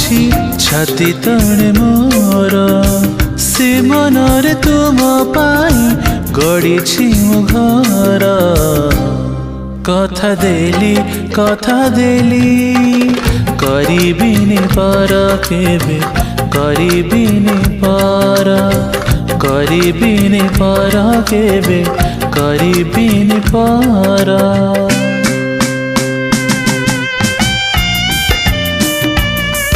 ଅଛି ଛାତି ତଳେ ମୋର ସେ ମନରେ ତୁମ ପାଇଁ ଗଢ଼ିଛି ମୁଁ ଘର କଥା ଦେଲି କରିବିନି ପର କେବେ କରିବିନି ପର କେବେ କରିବିନି ପର।